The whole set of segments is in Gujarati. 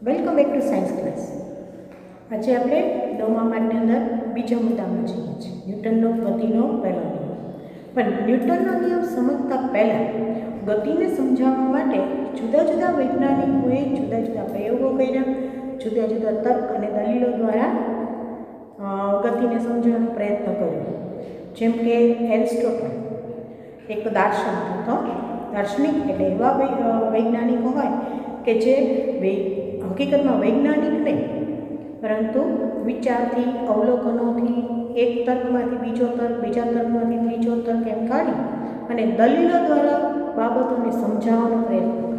Welcome back to science class. આજે આપણે 9મા પાઠની અંદર બીજા મુદ્દામાં જઈએ છીએ, ન્યૂટનનો ગતિનો પહેલો નિયમ. પણ ન્યૂટનનો નિયમ સમજતા પહેલાં ગતિને સમજાવવા માટે જુદા જુદા વૈજ્ઞાનિકોએ જુદા જુદા પ્રયોગો કર્યા, જુદા જુદા તર્ક અને દલીલો દ્વારા ગતિને સમજવાનો પ્રયત્ન કર્યો. જેમ કે એરિસ્ટોટલ એક દાર્શનિક હતો. દાર્શનિક એટલે એવા વૈજ્ઞાનિકો હોય કે જે હકીકતમાં વૈજ્ઞાનિક નહીં, પરંતુ વિચારથી, અવલોકનોથી, એક તર્કમાંથી બીજો તર્ક, બીજા તર્કમાંથી ત્રીજો તર્ક એમ કાઢી અને દલીલો દ્વારા બાબતોને સમજાવવાનો પ્રયત્ન કર્યો.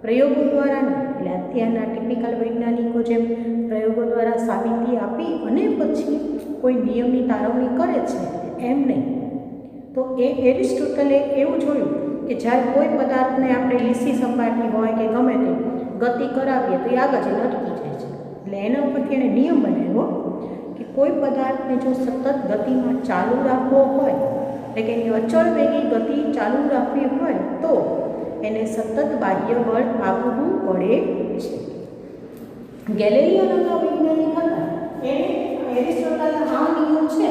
પ્રયોગો દ્વારા નહીં, એટલે અત્યારના ટિપિકલ વૈજ્ઞાનિકો જેમ પ્રયોગો દ્વારા સાબિતી આપી અને પછી કોઈ નિયમની તારવણી કરે છે એમ નહીં. તો એરિસ્ટોટલે એવું જોયું કે જ્યારે કોઈ પદાર્થને આપણે લીસી સપાટી હોય કે ગમે તે ગતિ કરાવીએ તો એ આગળ જઈને અટકી જાય છે. એટલે એના ઉપરથી એણે નિયમ બનાવ્યો કે કોઈ પદાર્થને જો સતત ગતિમાં ચાલુ રાખવો હોય, એટલે કે એની અચળ વેગી ગતિ ચાલુ રાખવી હોય તો એને સતત બાહ્ય બળ આપવું પડે છે. ગેલિલિયો નામના વૈજ્ઞાનિક હતા, એણે એરિસ્ટોટલના આ નિયમ છે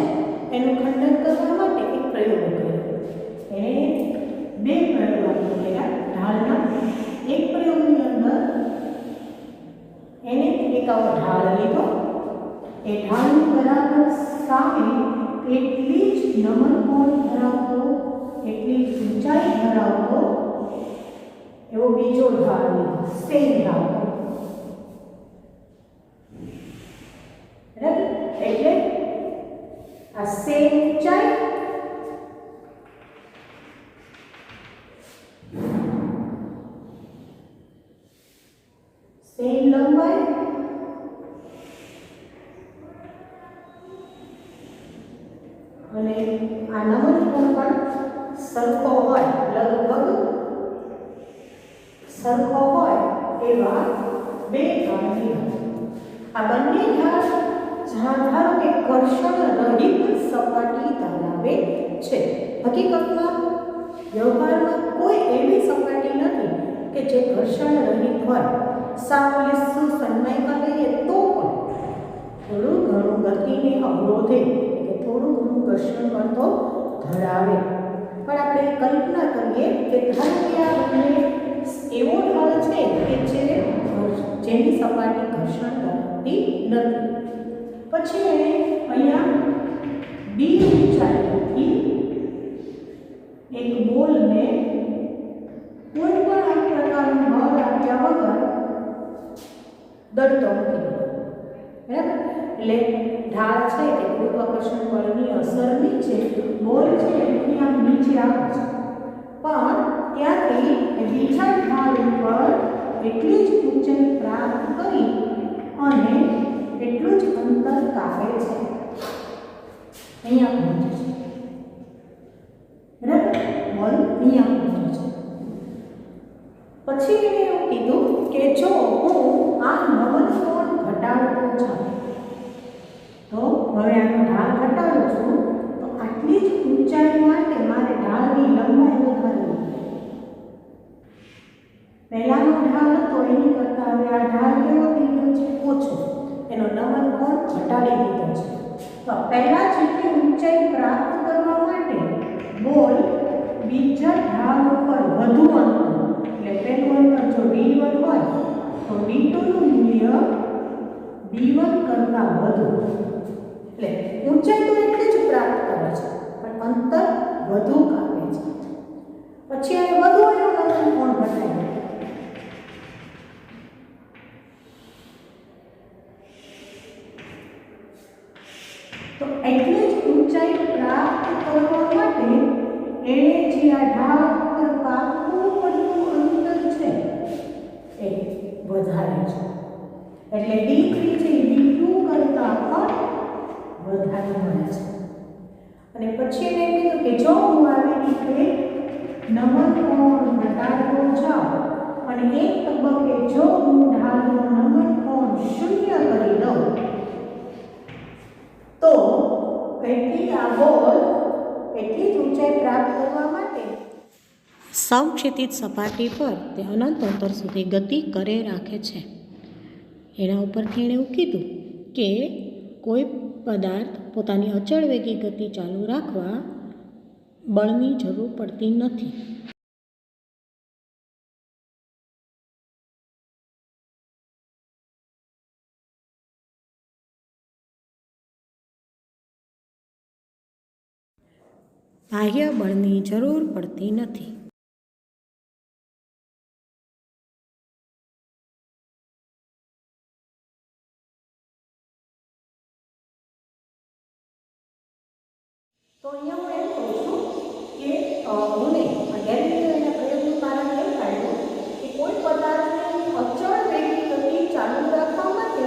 એનું ખંડન કરવા માટે એક પ્રયોગ કર્યો. એણે બે પ્રયોગો કર્યા ઢાળના. એક પ્રયોગની અંદર એને એક આવો ઢાળ લીધો. એ ઢાળની બરાબર સામે એટલી જ નમન કોણ ધરાવતો, એટલી જ ઊંચાઈ ધરાવતો એવો બીજો ઢાળ લીધો, સેમ ઢાળ. બરાબર? એટલે આ સેમ ઊંચાઈ સેમ લંબાઈ અને આ નમન કોણ પણ સરખો હોય, લગભગ સરખો હોય એવા બે ઢાળ લીધા. આ બંને ઢાળ ધારો કે ઘર્ષણ રહિત સપાટી ધરાવે છે. હકીકતમાં વ્યવહારમાં કોઈ એવી સપાટી નથી કે જે ઘર્ષણ રહિત હોય. સાવ લીસું સન્માઈમાં લઈએ તો પણ થોડું ઘણું ગતિને અવરોધે, કે થોડું ઘણું ઘર્ષણ કરતો ધરાવે. પણ આપણે કલ્પના કરીએ કે ધારો કે આ બંને એવો ઢાળ છે કે જેની સપાટી ઘર્ષણ કરતી નથી. પછી એને અહીંયા ડી ઊંચાઈથી એક બોલને કોઈ પણ આ પ્રકારનું બળ આપ્યા વગર દળતો મૂકી દીધો. બરાબર? એટલે ઢાળ છે તે ગુરુત્વાકર્ષણ બળની અસર નીચે બોલ છે એની આમ નીચે આવે છે, પણ ત્યાંથી બીજા ઢાળ ઉપર એટલી જ ઊંચાઈ પ્રાપ્ત કરી અને એટલું જ અંતર કાપે છે, અહીંયા પહોંચે છે. બરાબર? બોલ અહીંયા પહોંચે છે. પછી એને એવું કીધું કે જો હું આ નમન કોણ ઘટાડતો જાઉં તો હવે આનો ઢાળ ઘટાડું છું તો આટલી જ ઊંચાઈ માટે મારે ઢાળની લંબાઈ વધારવી પડે. પહેલાનો ઢાળ હતો એની કરતાં હવે આ ઢાળ કેવો થઈ ગયો છે? ઓછો. એનો નમન કોણ ઘટાડી દીધો છે. તો પહેલા જેટલી ઊંચાઈ પ્રાપ્ત કરવા માટે બોલ બીજા ઢાળ ઉપર વધુ અંતર, એટલે પહેલું અંતર જો d1 હોય તો d2 નું મૂલ્ય d1 કરતાં વધુ, એટલે ઊંચાઈ તો એટલી જ પ્રાપ્ત કરે છે પણ અંતર વધુ કાપે છે. પછી એને વધુ એનો નમન કોણ ઘટાડે. તો એટલી જ ઊંચાઈ પ્રાપ્ત કરવા માટે એણે જે આ ઢાળ પર કાપવું પડતું અંતર છે એ વધારે છે. એટલે d3 છે d2 કરતાં પણ વધારે મળે છે. અને પછી એને કીધું કે જો હું આવી રીતે નમન કોણ ઘટાડતો જાઉં અને એક તબક્કે જો હું ઢાળનો નમન કોણ શૂન્ય કરી દઉં તો એટલી આ બોલ એટલી જ ઊંચાઈ પ્રાપ્ત કરવા માટે સમક્ષિતિજ સપાટી પર તે અનંત અંતર સુધી ગતિ કરે રાખે છે. એના ઉપરથી એણે એવું કીધું કે કોઈ પદાર્થ પોતાની અચળ વેગી ગતિ ચાલુ રાખવા બળની જરૂર પડતી નથી. બાહ્ય બળની જરૂર પડતી નથી. તો અહીંયા હું એમ કહું છું કે મને ગેલિલિયો એના પ્રયોગનું કારણ એમ કાઢ્યું કે કોઈ પદાર્થની અચળ વેગી ગતિ ચાલુ રાખવા માટે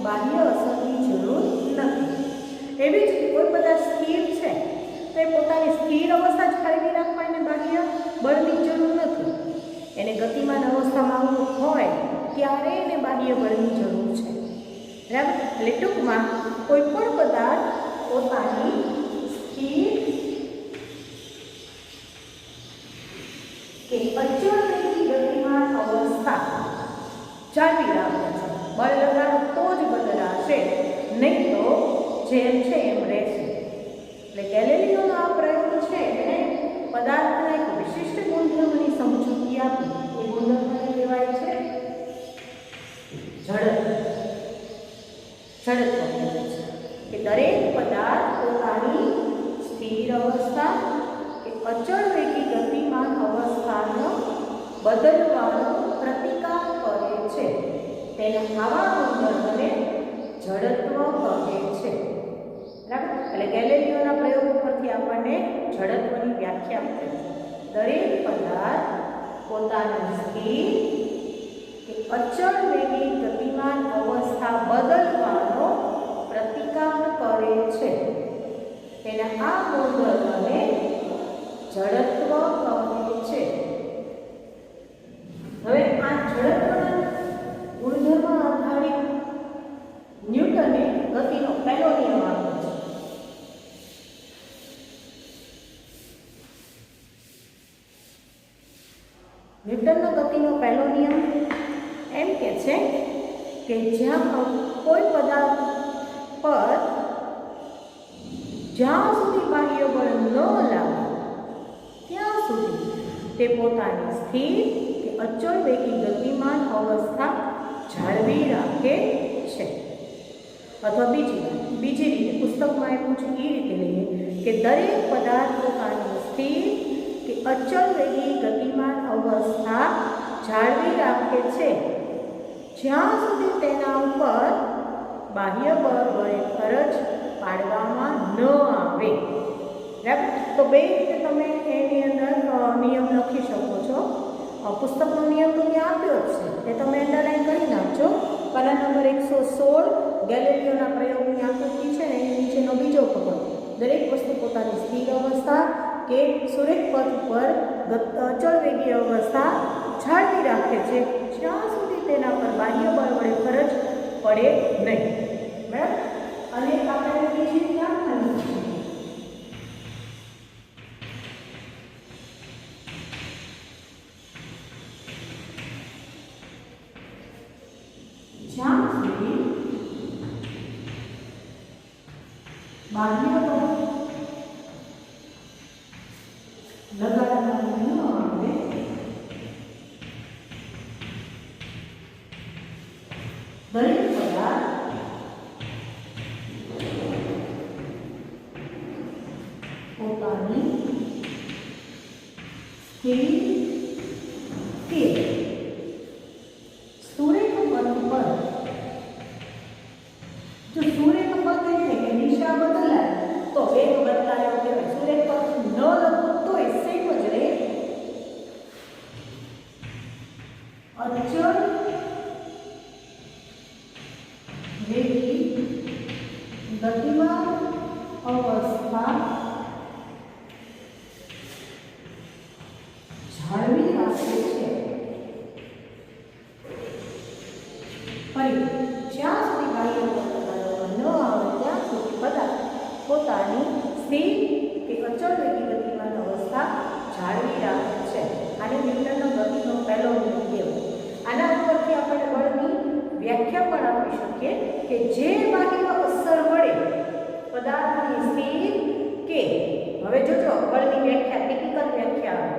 બાહ્ય અસરની જરૂર નથી. એવી જ રીતે કોઈ પદાર્થ સ્થિર છે તો એ પોતાની સ્થિર અવસ્થા જાળવી રાખવા એને બાહ્ય બળની જરૂર નથી. એને ગતિમાન અવસ્થામાં આવવું હોય ત્યારે એને બાહ્ય બળની જરૂર છે. બરાબર? એટલે ટૂંકમાં કોઈ પણ પદાર્થ પોતાની કે અચળ વેગી ગતિમાન અવસ્થા જાળવી રાખે છે. બળ લગાડો તો જ બદલાશે, નહીં તો જેમ છે એમ રહેશે. એટલે ગેલિલિયોનો આ પ્રયોગ છે એને પદાર્થના એક વિશિષ્ટ ગુણધર્મની સમજૂતી આપી. એ ગુણધર્મને કહેવાય છે જડત્વ. કે દરેક પદાર્થ પોતાની સ્થિર અવસ્થા કે અચળ વેગી ગતિમાન અવસ્થાનો બદલવાનો પ્રતિકાર કરે છે. તેના આવા ગુણધર્મને જડત્વ કહે છે. બરાબર? એટલે ગેલિલિયોના પ્રયોગ ઉપરથી આપણને જડત્વની વ્યાખ્યા આપે છે. દરેક પદાર્થ પોતાની સ્થિર કે અચળ વેગી ગતિમાન અવસ્થા બદલવાનો પ્રતિકાર કરે છે. તેના આ ગુણધર્મને જડત્વ કહે છે. હવે આ જડત્વના ગુણધર્મ આધારિત ન્યૂટને ગતિનો પહેલો નિયમ આપ્યો છે. ન્યૂટનનો ગતિનો પહેલો નિયમ એમ કહે છે કે જ્યાં કોઈ પદાર્થ પર જ્યાં સુધી બાહ્ય બળ ન લાગે ત્યાં સુધી તે પોતાની સ્થિર કે અચળ વેગી ગતિમાન અવસ્થા જાળવી રાખે છે. અથવા બીજી રીતે પુસ્તકમાં આપ્યું છે એ રીતે લઈએ કે દરેક પદાર્થ પોતાની સ્થિર કે અચળ વેગી ગતિમાન અવસ્થા જાળવી રાખે છે જ્યાં સુધી તેના ઉપર બાહ્ય બળ વડે ફરજ પાડવામાં ન આવે. બરાબર? તો બે રીતે તમે એની અંદર નિયમ લખી શકો છો. પુસ્તકનો નિયમ તો ત્યાં આપ્યો જ છે, એ તમે અંડરલાઈન કરી નાખજો. પાના નંબર 116 ગેલિલિયોના પ્રયોગની આકૃતિ છે ને એની નીચેનો બીજો પકડો. દરેક વસ્તુ પોતાની સ્થિર અવસ્થા કે સુરેખ પથ ઉપર અચળ વેગી અવસ્થા જાળવી રાખે છે જ્યાં સુધી તેના પર બાહ્ય બળ વડે ફરજ પડે નહીં. બરાબર? અને આપણે બીજી ક્યાં ખાલી છે જ્યાં સુધી બાહ્ય બળ લગાડવામાં ન આવે દરેક પદાર્થ પોતાની સ્થિર કે સુરેખ પથ પર જો સુરેખ પથ એટલે કે દિશા બદલાય તો વેગ બદલાયો કહેવાય. સુરેખ પથ ન લખો તોય સેમ જ રહે. અચળ વેગી ગતિમાન અવસ્થા જાળવી રાખે છે. ફરી જ્યાં સુધી બાહ્ય બળ ન આવે ત્યાં સુધી પદાર્થ પોતાની સ્થિર કે અચળ વેગી ગતિમાન અવસ્થા જાળવી રાખે છે. આને ન્યૂટનનો ગતિનો પહેલો નિયમ કહેવાય. આના ઉપરથી આપણે બળની વ્યાખ્યા પણ આપી શકીએ કે જે બાહ્ય અસર વડે પદાર્થની સ્થિર કે, હવે જોજો બળની વ્યાખ્યા, ટિપિકલ વ્યાખ્યા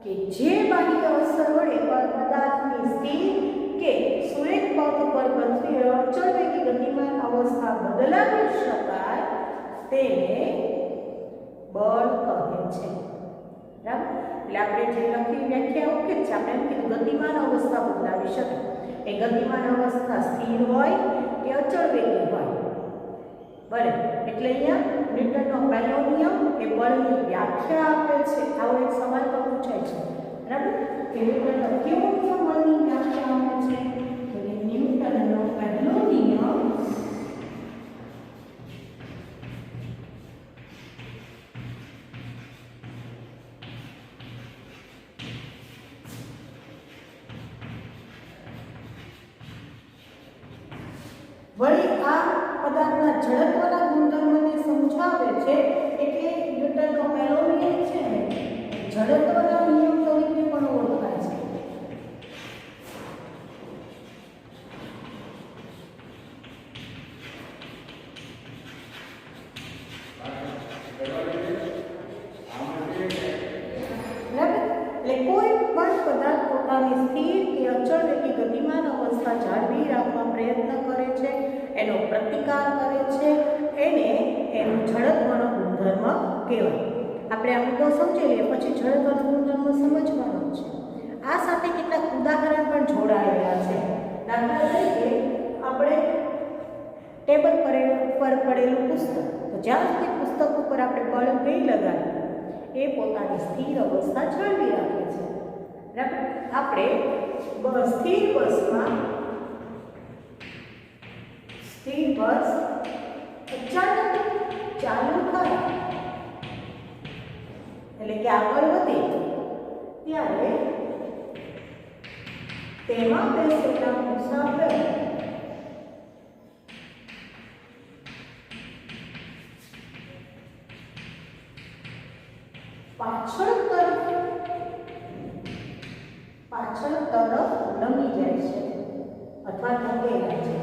કે જે બાહ્ય અસર વડે પદાર્થની સ્થિર કે સુરેખ પથ પર અચળ વેગી ગતિમાન અવસ્થા બદલાવી શકાય તેને બળ કહે છે. બરાબર? એટલે આપણે જે લખી વ્યાખ્યા ઓકે છે, આપણે એમ કીધું ગતિમાન અવસ્થા બદલાવી શકાય. એ ગતિમાન અવસ્થા સ્થિર હોય કે અચળ વેગી હોય. બરાબર? એટલે અહીંયા ન્યૂટનનો પહેલો નિયમ એ બળની વ્યાખ્યા આપે છે. આવો એક સવાલ તો પૂછાય છે. બરાબર? કે ન્યૂટનનો કેવો નિયમ બળની વ્યાખ્યા આપે છે? તો કે ન્યૂટનનો પહેલો નિયમ વળી આ પદાર્થના જડત્વના ગુણધર્મને સમજાવે છે. એટલે ન્યૂટનનો પહેલો નિયમ છે ને જડત્વના નિયમ તરીકે પણ ઓળખાય છે. એટલે કોઈ પણ પદાર્થ પોતાની સ્થિર કે અચળ વેગી ગતિમાન અવસ્થા જાળવી રાખવા પ્રયત્ન કરે છે, એનો પ્રતિકાર કરે છે, એને એનું જડત્વનો ગુણધર્મ કહેવાય. આપણે આ મુદ્દો સમજી લઈએ પછી જડત્વનો ગુણધર્મ સમજવાનો છે. આ સાથે કેટલાક ઉદાહરણ પણ જોડાયેલા છે. દાખલા તરીકે આપણે ટેબલ પર પડેલું પુસ્તક, તો જ્યાં સુધી પુસ્તક ઉપર આપણે બળ નહીં લગાવીએ એ પોતાની સ્થિર અવસ્થા જાળવી રાખે છે. બરાબર? આપણે સ્થિર બસમાં બસ અચાનક ચાલુ થાય એટલે કે આગળ વધે ત્યારે તેમાં બેસેલા મુસાફર પાછળ તરફ લંબી જાય છે અથવા ધકેલાય છે.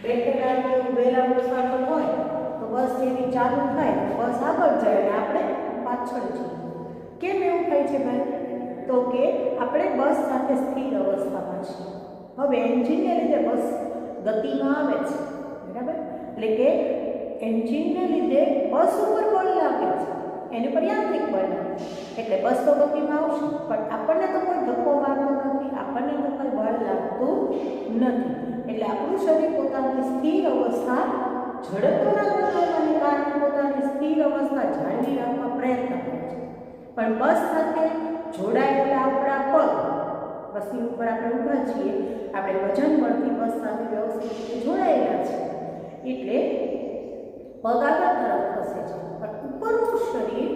બેઠેલા કે ઉભેલા મુસાફર હોય તો બસ જેવી ચાલુ થાય તો બસ આગળ જાય અને આપણે પાછળ જઈએ. કેમ એવું થાય છે ભાઈ? તો કે આપણે બસ સાથે સ્થિર અવસ્થામાં છીએ. હવે એન્જિનને લીધે બસ ગતિમાં આવે છે. બરાબર? એટલે કે એન્જિનને લીધે બસ ઉપર બળ લાગે છે, એની પર યાંત્રિક બળ લાગે એટલે બસ તો ગતિમાં આવશે, પણ આપણને તો કોઈ ધક્કો મારતો નથી, આપણને તો કોઈ બળ લાગતું નથી. એટલે આપણું શરીર પોતાની સ્થિર અવસ્થા જડત્વના ગુણધર્મને કારણે પોતાની સ્થિર અવસ્થા જાળવી રાખવા પ્રયત્ન કરે છે. પણ બસ સાથે જોડાયેલા આપણા પગ, બસની ઉપર આપણે ઊભા છીએ, આપણે વજન બળથી બસ સાથે વ્યવસ્થિત રીતે જોડાયેલા છે એટલે પગ આગળ તરફ ખસે છે, પણ ઉપરનું શરીર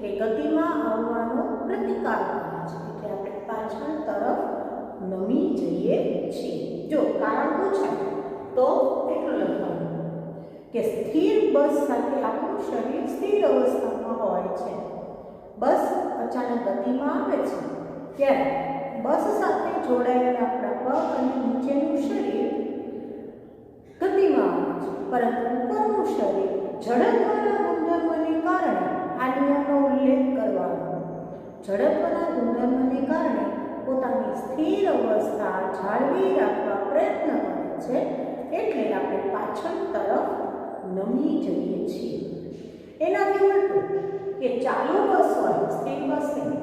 એ ગતિમાં આવવાનો પ્રતિકાર કરે છે એટલે આપણે પાછળ તરફ નમી જઈએ છીએ. જો કારણ પૂછાય તો એટલું લખવાનું કે સ્થિર બસ સાથે આપણું શરીર સ્થિર અવસ્થામાં હોય છે. બસ અચાનક ગતિમાં આવે છે ત્યારે બસ સાથે જોડાયેલા આપણા પગ અને નીચેનું શરીર ગતિમાં આવે છે, પરંતુ ઉપરનું શરીર જડત્વના ગુણધર્મને કારણે આ નિયમનો ઉલ્લેખ કરવાનો. જડત્વના ગુણધર્મને કારણે પોતાની સ્થિર અવસ્થા જાળવી રાખવા પ્રયત્ન કરે છે એટલે આપણે પાછળ તરફ નમી જઈએ છીએ. એનાથી ઉલટું કે ચાલુ બસ હોય, સ્થિર બસ નહીં,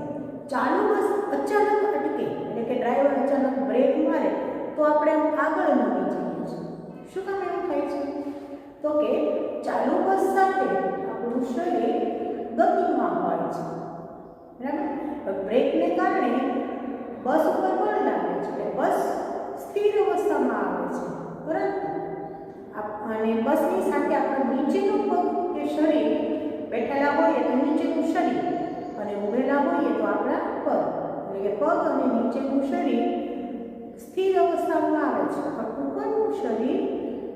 ચાલુ બસ અચાનક અટકે એટલે કે ડ્રાઈવર અચાનક બ્રેક મારે તો આપણે આગળ નમી જઈએ છીએ. શું કામ એવું થાય છે? તો કે ચાલુ બસ સાથે આપણું શરીર ગતિમાં હોય છે. બરાબર? બ્રેકને કારણે બસ ઉપર બળ લાગે છે એટલે બસ સ્થિર અવસ્થામાં આવે છે, પરંતુ અને બસની સાથે આપણું નીચેનું પગ કે શરીર, બેઠેલા હોઈએ તો નીચેનું શરીર અને ઊભેલા હોઈએ તો આપણા પગ, એટલે કે પગ અને નીચેનું શરીર સ્થિર અવસ્થામાં આવે છે, પણ ઉપરનું શરીર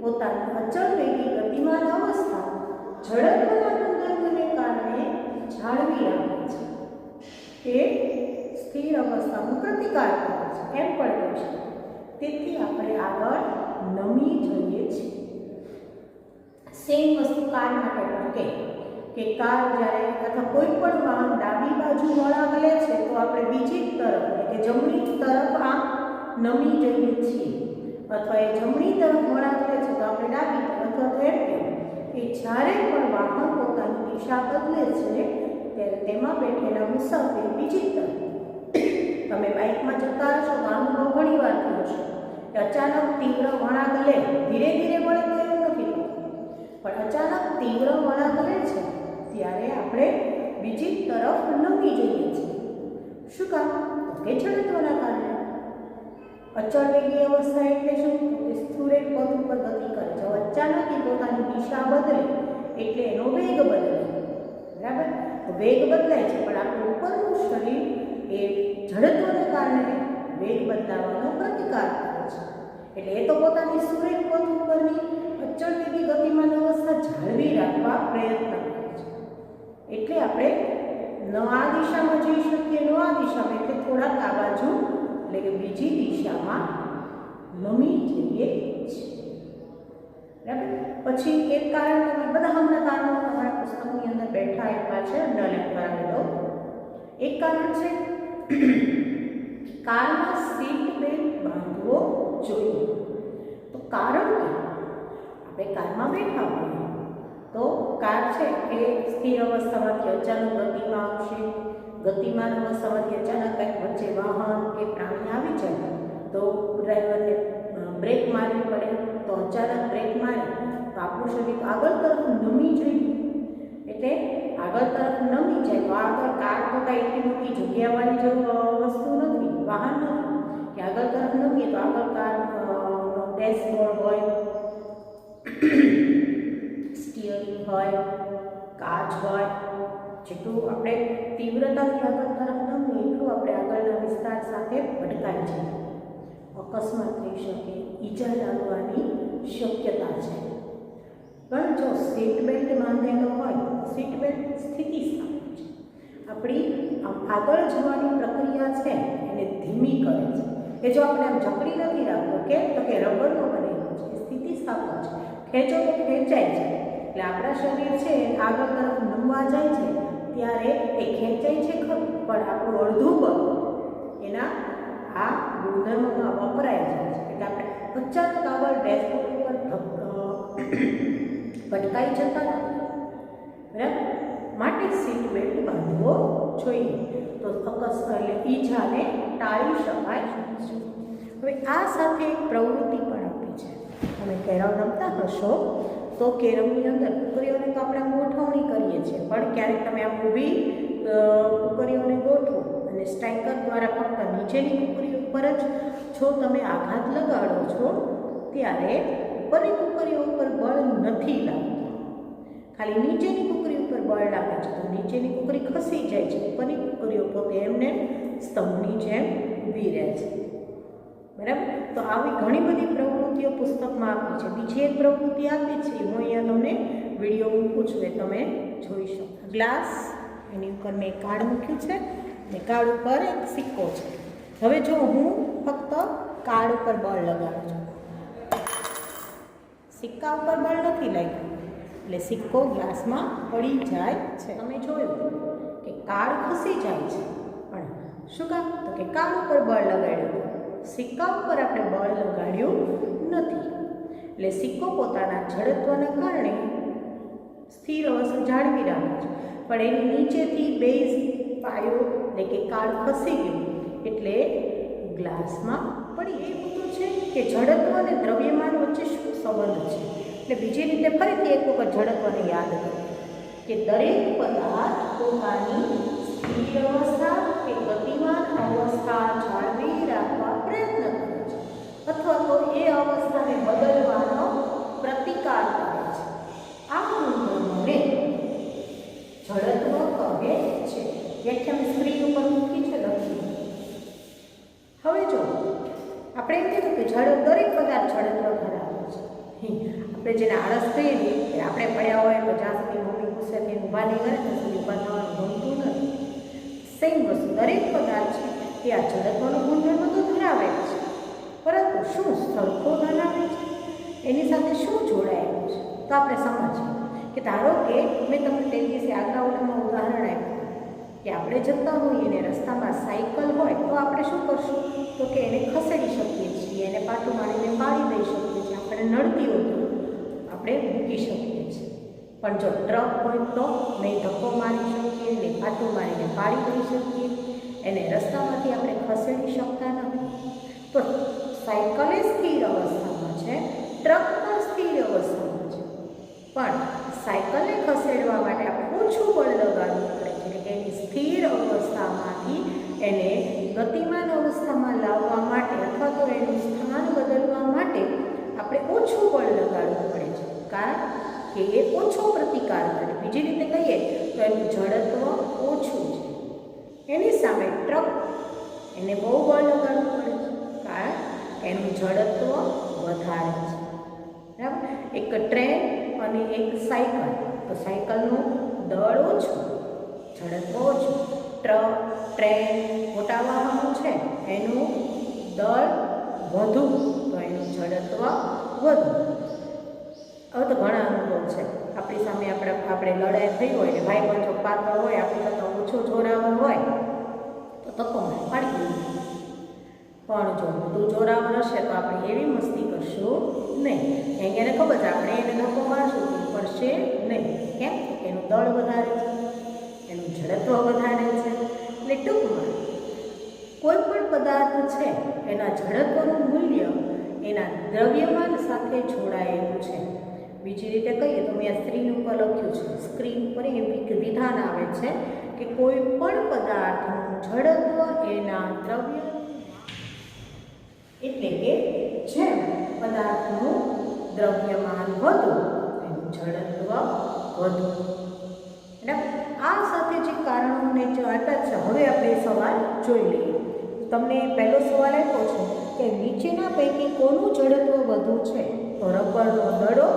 પોતાની અચળ વેગી ગતિમાન અવસ્થા ઝડપના ગુણધર્મને કારણે જાળવી રાખે છે. એ સ્થિર અવસ્થાનો પ્રતિકાર કરે છે એમ પણ કહી શકાય. તેથી આપણે આગળ નમી જઈએ છીએ. સેમ વસ્તુ કાર માટે પણ કે કાર જ્યારે અથવા કોઈ પણ વાહન ડાબી બાજુ વળાંક લે છે તો આપણે બીજી તરફ એટલે કે જમણી તરફ આમ નમી જઈએ છીએ, અથવા એ જમણી તરફ વળાંક લે છે તો આપણે ડાબી તરફ, અથવા તો એમ કે જ્યારે પણ વાહન પોતાની દિશા બદલે છે ત્યારે તેમાં બેઠેલા મુસાફર બીજી તરફ. તમે બાઇકમાં જતા હશો તો અનુભવ ઘણી વાર થયો છે કે અચાનક તીવ્ર વળાંક લે, ધીરે ધીરે વળે તો એવું નથી થતું, પણ અચાનક તીવ્ર વળાંક લે છે ત્યારે આપણે બીજી તરફ નમી જઈએ છીએ. શું કામ? કે જડત્વના કારણે. અચળ વેગી અવસ્થા એટલે શું? કે સ્થૂળ પદ ઉપર ગતિ કરે છે. અચાનક એ પોતાની દિશા બદલે એટલે એનો વેગ બદલે. બરાબર? વેગ બદલાય છે પણ આપણું ઉપરનું શરીર એ જડત્વને કારણે વેગ બદલાવાનો પ્રતિકાર કરે છે. એટલે એ તો પોતાની સ્થૂળ પદ ઉપરની અચળ વેગી ગતિમાન અવસ્થા જાળવી રાખવા પ્રયત્ન કરે છે. એટલે આપણે ન આ દિશામાં જઈ શકીએ, ન આ દિશામાં, એટલે થોડાક આ બાજુ એટલે કે બીજી દિશામાં નમી જઈએ છીએ. બરાબર? પછી એક કારણ તમે બધા હમણાં કારણો તમારા પુસ્તકની અંદર બેઠા આપ્યા છે, અંડરલાઈન કરાવી દો. એક કારણ છે કારમાં સીટ બેલ્ટ બાંધવો જોઈએ. તો કારણ કે આપણે કારમાં બેઠા હોઈએ તો કાર છે એ સ્થિર અવસ્થામાંથી અચાનક ગતિમાં આવશે. ગતિમાન અવસ્થામાંથી અચાનક કંઈક વચ્ચે વાહન કે પ્રાણી આવી જાય તો ડ્રાઈવરને બ્રેક મારવી પડે. તો અચાનક બ્રેક મારે તો આપણું શરીર આગળ તરફ નમી જાય. એટલે આગળ તરફ નમી જાય તો આગળ કાર તો કાંઈ એટલી મોટી જગ્યાવાળી વસ્તુ નથી, વાહન નથી કે આગળ તરફ નમીએ તો આગળ કારનો ડેશબોર્ડ હોય, સ્ટીયરિંગ હોય, કાચ હોય. જેટલું આપણે તીવ્રતાથી આગળ તરફ નમીએ એટલું આપણે આગળના વિસ્તાર સાથે ભટકાઈ જઈએ. અકસ્માત થઈ શકે, ઈજા લાગવાની શક્યતા છે. પણ જો સીટ બેલ્ટ બાંધેલો હોય તો સીટ બેલ્ટ સ્થિતિસ્થાપક છે. આપણી આગળ જવાની પ્રક્રિયા છે એને ધીમી કરે છે. કે જો આપણે આમ જકડી નથી રાખતો કે તો કે રબરનો બનેલો છે, સ્થિતિસ્થાપક છે. ખેંચો તો ખેંચાય છે. એટલે આપણા શરીર છે આગળ તરફ નમવા જાય છે ત્યારે એ ખેંચાય છે ખરું, પણ આપણું અડધું બળ એના આ ગુણધર્મમાં વપરાય જાય છે. એટલે આપણે અચાનક આગળ ડેશબોર્ડ ઉપર ભટકાઈ જતા નથી. બરાબર? માટે સીટ બેલ્ટ બાંધવો જોઈએ તો એટલે ઈજાને ટાળી શકાય છે. હવે આ સાથે એક પ્રવૃત્તિ પણ આપી છે. તમે કેરમ રમતા હશો તો કેરમની અંદર કુકરીઓને તો આપણે ગોઠવણી કરીએ છીએ, પણ ક્યારેક તમે આમ ઊભી કુકરીઓને ગોઠવો અને સ્ટ્રાઇકર દ્વારા ફક્ત નીચેની કુકરી ઉપર જ જો તમે આઘાત લગાડો છો ત્યારે ઉપરની કુકરીઓ ઉપર બળ નથી લાગતું, ખાલી નીચેની કુકરી ઉપર બળ લાગે છે. તો નીચેની કુકરી ખસી જાય છે, ઉપરની કુકરીઓ પોતે એમને સ્તંભની જેમ ઊભી રહે છે. બરાબર? તો આવી ઘણી બધી પ્રવૃત્તિઓ પુસ્તકમાં આપી છે. બીજી એક પ્રવૃત્તિ આપી છે, હું અહીંયા તમને વિડીયો મૂકું છું, એ તમે જોઈ શકો. ગ્લાસ, એની ઉપર મેં કાર્ડ મૂક્યું છે અને કાર્ડ ઉપર એક સિક્કો છે. હવે જો હું ફક્ત કાર્ડ ઉપર બળ લગાડું છું, સિક્કા ઉપર બળ નથી લાગ્યું એટલે સિક્કો ગ્લાસમાં પડી જાય છે. તમે જોયું કે કાર્ડ ખસી જાય છે, પણ શું કામ? તો કે કાર્ડ ઉપર બળ લગાડ્યું, સિક્કા ઉપર આપણે બળ લગાડ્યું નથી. એટલે સિક્કો પોતાના જડત્વના કારણે સ્થિર અવસ્થા જાળવી રાખે છે, પણ એની નીચેથી બેઝ પાયો એટલે કે કાર્ડ ખસી ગયું એટલે ગ્લાસમાં પડી. એ બધું છે કે જડત્વ અને દ્રવ્યમાન વચ્ચે શું સંબંધ છે. એટલે બીજી રીતે ફરીથી એક વખત જડત્વને યાદ કરો કે દરેક પદાર્થ પોતાની સ્થિર અવસ્થા કે ગતિમાન અવસ્થા જાળવી રાખવા પ્રયત્ન કરે છે, અથવા તો એ અવસ્થાને બદલવાનો પ્રતિકાર કરે છે. આ ગુણધર્મોને જડત્વ કહે છે. વ્યાખ્યા મેં સ્ક્રીન ઉપર મૂકી છે, લખી. હવે જો આપણે એમ કીધું કે દરેક પદાર્થ જડત્વ ધરાવે છે. આપણે જેને આળસ કહીએ ને કે આપણે પડ્યા હોય તો જ્યાં સુધી મમ્મી ગુસ્સેથી ઊભા નહીં કરે ત્યાં સુધી ઊભા થવાનું ગમતું નથી. સેમ વસ્તુ દરેક પદાર્થ છે એ આ જડત્વનો ગુણધર્મ તો ધરાવે છે. પરંતુ શું સરખો હલાવે છે, એની સાથે શું જોડાયેલું છે? તો આપણે સમજીએ કે ધારો કે મેં તમને તે દિવસે આગળના ઉદાહરણ આપ્યું કે આપણે જતા હોઈએ ને રસ્તામાં સાયકલ હોય તો આપણે શું કરશું? તો કે એને ખસેડી શકીએ છીએ, એને પાટું મારીને પાડી દઈ શકીએ છીએ, આપણે નડતી હોય તો આપણે મૂકી શકીએ છીએ. પણ જો ટ્રક હોય તો નહીં ધક્કો મારી શકીએ, નહીં પાટું મારીને પાડી દઈ શકીએ, એને રસ્તામાંથી આપણે ખસેડી શકતા નથી. તો સાયકલ એ સ્થિર અવસ્થામાં છે, ટ્રક પણ સ્થિર અવસ્થામાં છે, પણ સાયકલને ખસેડવા માટે આપણે ઓછું બળ લગાડવું પડે છે. એટલે કે એની સ્થિર અવસ્થામાંથી એને ગતિમાન અવસ્થામાં લાવવા માટે અથવા તો એનું સ્થાન બદલવા માટે આપણે ઓછું બળ લગાડવું પડે છે, કારણ કે એ ઓછો પ્રતિકાર કરે. બીજી રીતે કહીએ તો એનું જડત્વ ઓછું છે. એની સામે ટ્રક એને બહુ બળ લગાડવું પડે છે, કારણ એનું જડત્વ વધારે છે. બરાબર? એક ટ્રેન અને એક સાયકલ, તો સાયકલનું દળ ઓછું, ઝડપ ઓછું. ટ્રેન મોટા વાહનો છે એનું દળ વધુ, તો એનું ઝડત્વ વધુ. હવે તો ઘણા અનુભવ છે. આપણી સામે આપણે લડાઈ થઈ હોય ને ભાઈ બંધો પાતળ હોય, આપણી કરતાં ઓછો જોરાવર હોય તો ધક્કો પાડી દઈએ. પણ જો વધુ જોરાવર હશે તો આપણે એવી મસ્તી કરશું નહીં, કેમ કે એને ખબર છે આપણે એને ધક્કો મારશું તો પડશે નહીં. કેમ? એનું દળ વધારે છે, એનું ઝડત્વ વધારે છે. એટલે ટૂંકમાં કોઈ પણ પદાર્થ છે એના ઝડત્વનું મૂલ્ય એના દ્રવ્યમાન સાથે જોડાયેલું છે. બીજી રીતે કહીએ તો મેં સ્ક્રીન ઉપર લખ્યું છે, સ્ક્રીન પર એ વિધાન આવે છે કે કોઈ પણ પદાર્થનું જડત્વ એના દ્રવ્ય, એટલે કે જેમ પદાર્થનું દ્રવ્યમાન વધુ એનું જડત્વ વધુ. આ સાથે જે કારણોને જો આપ્યા છે, હવે આપણે સવાલ જોઈ લઈએ. તમને પહેલો સવાલ આપ્યો છે કે નીચેના પૈકી કોનું જડત્વ વધુ છે? તો રબરનો દડો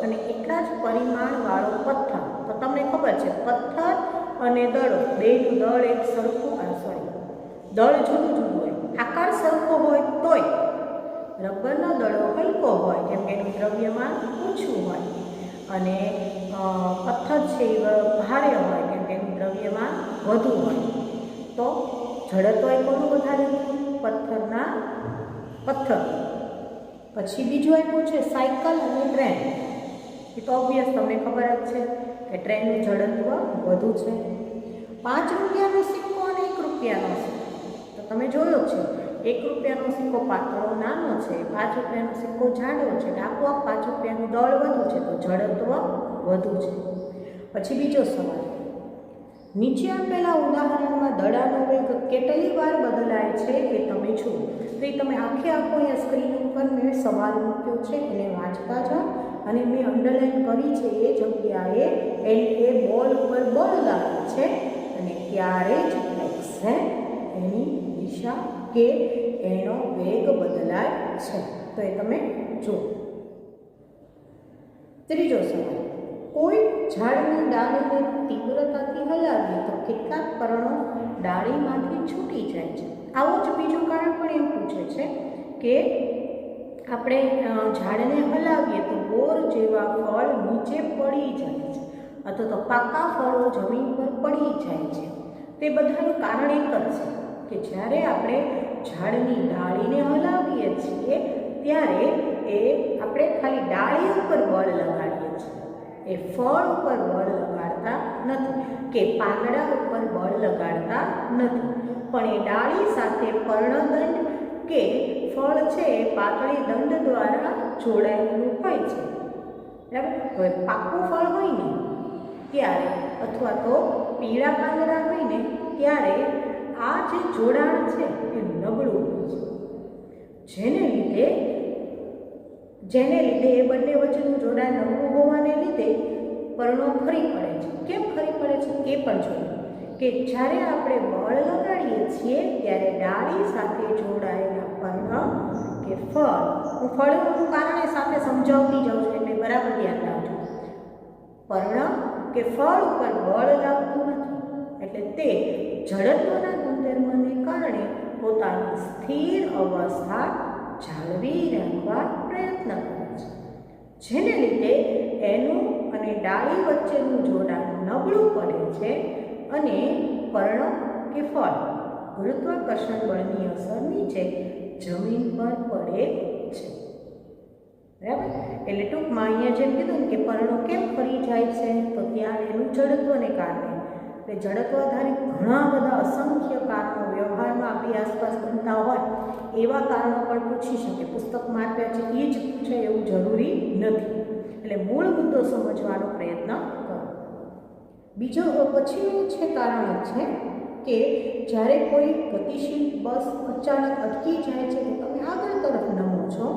અને એટલા જ પરિમાણવાળો પથ્થર. તો તમને ખબર છે પથ્થર અને દડો બેનું દળ એક સરખું, દળ જુદું જુદું હોય, આકાર સરખો હોય તોય રબરનો દડો હલકો હોય કેમ કે એનું દ્રવ્યમાન ઓછું હોય, અને પથ્થર છે એ ભારે હોય કેમ કે એનું દ્રવ્યમાન વધુ હોય. તો જડત્વ એ કોનું વધારે? પથ્થર. પછી બીજું આપ્યું છે સાયકલ અને ટ્રેન. એ તો ઓબ્વિયસ, તમને ખબર જ છે કે ટ્રેનનું જડત્વ વધુ છે. 5 રૂપિયાનો સિક્કો અને 1 રૂપિયાનો સિક્કો, તો તમે જોયો છે 1 રૂપિયાનો સિક્કો પાતળો નાનો છે, 5 રૂપિયાનો સિક્કો જાડો છે, એટલે આપોઆપ 5 રૂપિયાનું દળ વધુ છે, તો જડત્વ વધુ છે. પછી બીજો સવાલ, નીચે આપેલા ઉદાહરણમાં દડાનો વેગ કેટલી વાર બદલાય છે એ તમે જુઓ. તો એ તમે આખો અહીંયા સ્ક્રીન ઉપર મેં સવાલ મૂક્યો છે, એને વાંચતા જાઓ, અને મેં અંડરલાઈન કરી છે એ જગ્યાએ એ બોલ ઉપર બળ લાગે છે અને ત્યારે જ એની દિશા કે એનો વેગ બદલાય છે. તો એ તમે જુઓ. ત્રીજો સવાલ, કોઈ ઝાડની ડાળીને તીવ્રતાથી હલાવીએ તો કેટલાક પર્ણો ડાળીમાંથી છૂટી જાય છે. આવું જ બીજું કારણ પણ એમ પૂછે છે કે આપણે ઝાડને હલાવીએ તો બોર જેવા ફળ નીચે પડી જાય છે, અથવા તો પાકા ફળો જમીન પર પડી જાય છે. તે બધાનું કારણ એક જ છે કે જ્યારે આપણે ઝાડની ડાળીને હલાવીએ છીએ ત્યારે એ આપણે ખાલી ડાળી ઉપર બળ લગાડીએ છીએ, એ ફળ ઉપર બળ લગાડતા નથી કે પાંદડા ઉપર બળ લગાડતા નથી, પણ એ ડાળી સાથે પર્ણદંડ કે ફળ છે એ પાતળી દંડ દ્વારા જોડાયેલું હોય છે. બરાબર? હવે પાકું ફળ હોય ને ત્યારે, અથવા તો પીળા પાંદડા હોય ને ત્યારે આ જે જોડાણ છે એ નબળું હોય છે, જેને લીધે એ બંને વચ્ચેનું જોડાણ નબળું હોવાને લીધે પર્ણો ખરી પડે છે. કેમ ખરી પડે છે એ પણ જોયું કે જ્યારે આપણે બળ લગાડીએ છીએ ત્યારે ડાળી સાથે જોડાયેલા પર્ણ કે ફળ, હું ફળનું કારણ એ સાથે સમજાવતી જાઉં છું એટલે બરાબર ધ્યાન રાખજો. પર્ણ કે ફળ ઉપર બળ લાગતું નથી, એટલે તે જડત્વના ગુણધર્મને કારણે પોતાની સ્થિર અવસ્થા જાળવી રાખવા પ્રયત્ન કરે છે, જેને લીધે એનું અને ડાળી વચ્ચેનું જોડાણ નબળું પડે છે અને પર્ણ કે ફળ ગુરુત્વાકર્ષણ બળની અસર નીચે જમીન પર પડે છે. બરાબર? એટલે ટૂંકમાં અહીંયા જેમ કીધું કે પર્ણો કેમ ફરી જાય છે, તો ત્યાં એનું જડત્વને કારણે, એટલે જડત્વ આધારિત ઘણા બધા અસંખ્ય કારણો વ્યવહારમાં આપણી આસપાસ બનતા હોય એવા કારણો પણ પૂછી શકે. પુસ્તકમાં આપ્યા છે એ જ પૂછે એવું જરૂરી નથી. એટલે મૂળ મુદ્દો સમજવાનો પ્રયત્ન કરો. બીજો પછીનું છે કારણ છે કે જ્યારે કોઈ ગતિશીલ બસ અચાનક અટકી જાય છે તો તમે આગળ તરફ નમો છો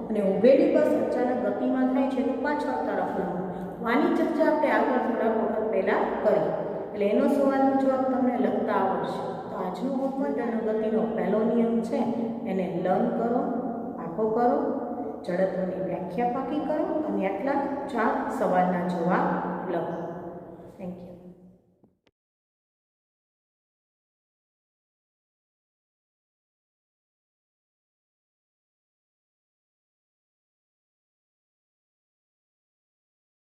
અને ઊભેલી બસ અચાનક ગતિમાં થાય છે તો પાછળ તરફ નમો. આની ચર્ચા આપણે આગળ થોડા વખત પહેલાં કરી, એટલે એનો સવાલનો જવાબ તમને લખતા આવડશે. તો આજનું હોમવર્ક અને ગતિનો પહેલો નિયમ છે એને લર્ન કરો, પાકો કરો, જડત્વની વ્યાખ્યા પાકી કરો અને આટલા 4 સવાલના જવાબ લખો. Thank you.